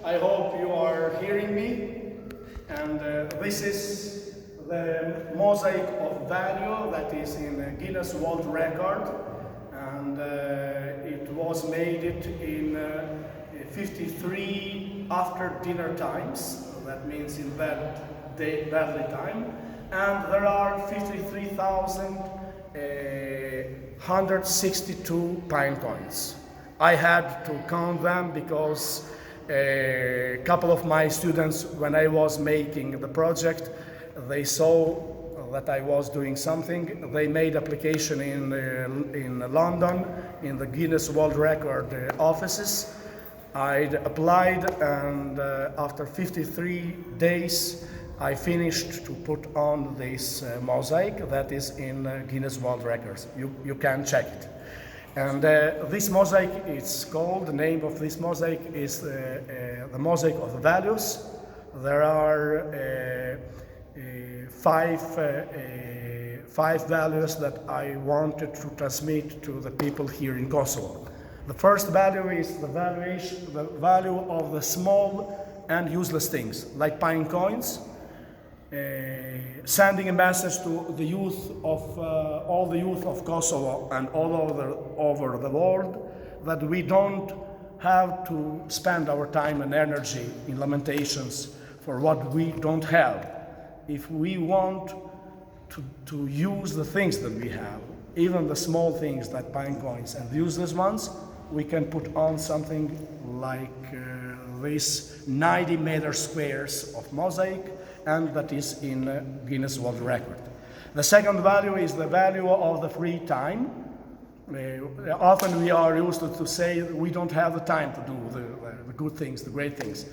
I hope you are hearing me. And this is the mosaic of value that is in the Guinness World Record. And it was made in 53 after dinner times. That means in deadly time. And there are 53,162 pine coins. I had to count them because a couple of my students, when I was making the project, they saw that I was doing something. They made application in London, in the Guinness World Record offices. I applied, and after 53 days, I finished to put on this mosaic that is in Guinness World Records. You can check it. And this mosaic, it's called, the name of this mosaic is the mosaic of the values. There are five values that I wanted to transmit to the people here in Kosovo. The first value is the value of the small and useless things, like pine coins, sending a message to the youth of all the youth of Kosovo and all over the world that we don't have to spend our time and energy in lamentations for what we don't have. If we want to use the things that we have, even the small things like pine coins and useless ones, we can put on something like this 90 meter squares of mosaic, and that is in Guinness World Record. The second value is the value of the free time. Often we are used to say we don't have the time to do the good things, the great things.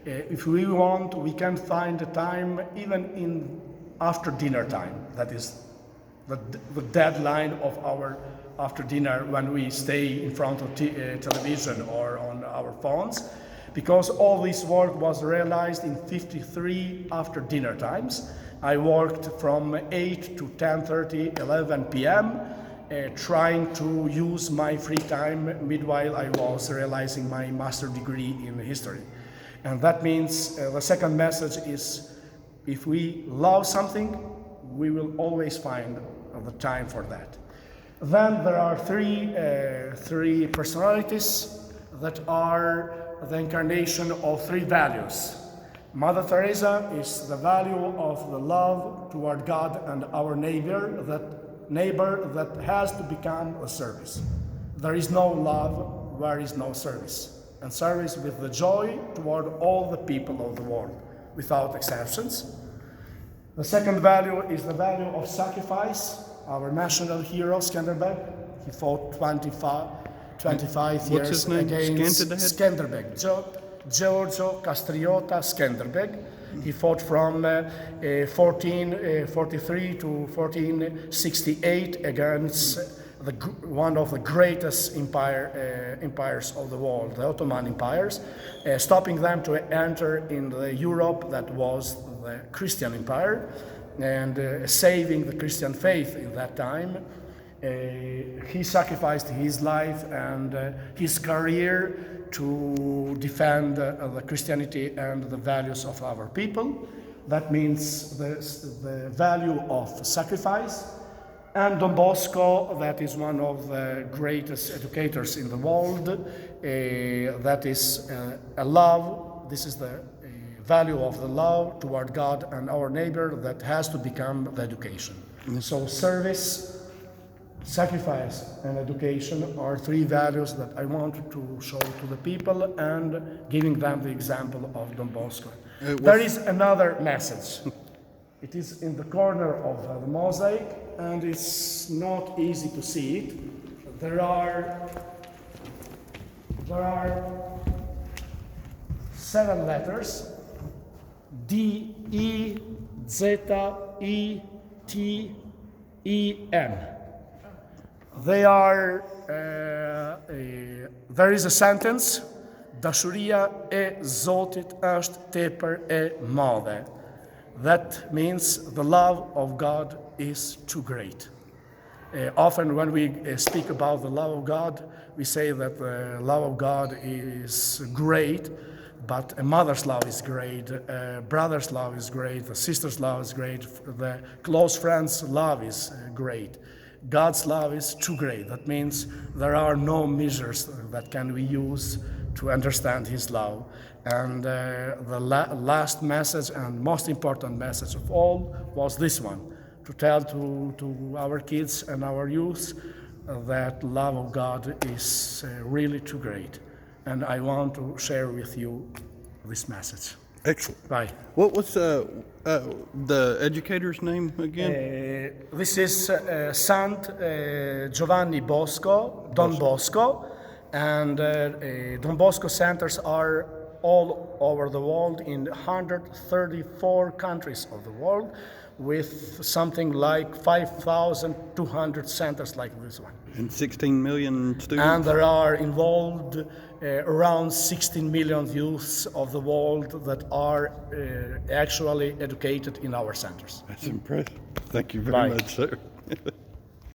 If we want, we can find the time even in after dinner time. That is the deadline of our after dinner when we stay in front of television or on our phones. Because all this work was realized in 53 after dinner times. I worked from 8 to 10:30, 11 p.m. Trying to use my free time meanwhile I was realizing my master's degree in history. And that means the second message is if we love something, we will always find the time for that. Then there are three personalities that are the incarnation of three values. Mother Teresa is the value of the love toward God and our neighbor that has to become a service. There is no love where is no service. And service with the joy toward all the people of the world, without exceptions. The second value is the value of sacrifice. Our national hero, Skanderbeg, he fought 25 years against Skanderbeg. Giorgio Castriota Skanderbeg. He fought from 1443 to 1468 against one of the greatest empires of the world, the Ottoman empires, stopping them to enter in the Europe that was the Christian empire, and saving the Christian faith in that time. He sacrificed his life and his career to defend the Christianity and the values of our people. That means the value of sacrifice. And Don Bosco, that is one of the greatest educators in the world, that is a love. This is the value of the love toward God and our neighbor that has to become the education. So service, sacrifice, and education are three values that I wanted to show to the people and giving them the example of Don Bosco. There is another message. It is in the corner of the mosaic, and it's not easy to see it. There are 7 letters: D-E-Z-I-T-E-N. They are, there is a sentence, Dashuria e Zotit është tepër e madhe. That means the love of God is too great. Often when we speak about the love of God, we say that the love of God is great, but a mother's love is great, a brother's love is great, a sister's love is great, the close friend's love is great. God's love is too great. That means there are no measures that can we use to understand His love. And the last message and most important message of all was this one, to tell to our kids and our youth that love of God is really too great. And I want to share with you this message. Excellent. Bye. What's the educator's name again? This is Saint Giovanni Bosco, Don Bosco, and Don Bosco centers are all over the world in 134 countries of the world, with something like 5,200 centers like this one. And 16 million students? And there are involved around 16 million youths of the world that are actually educated in our centers. That's impressive. Thank you very Bye. much, sir.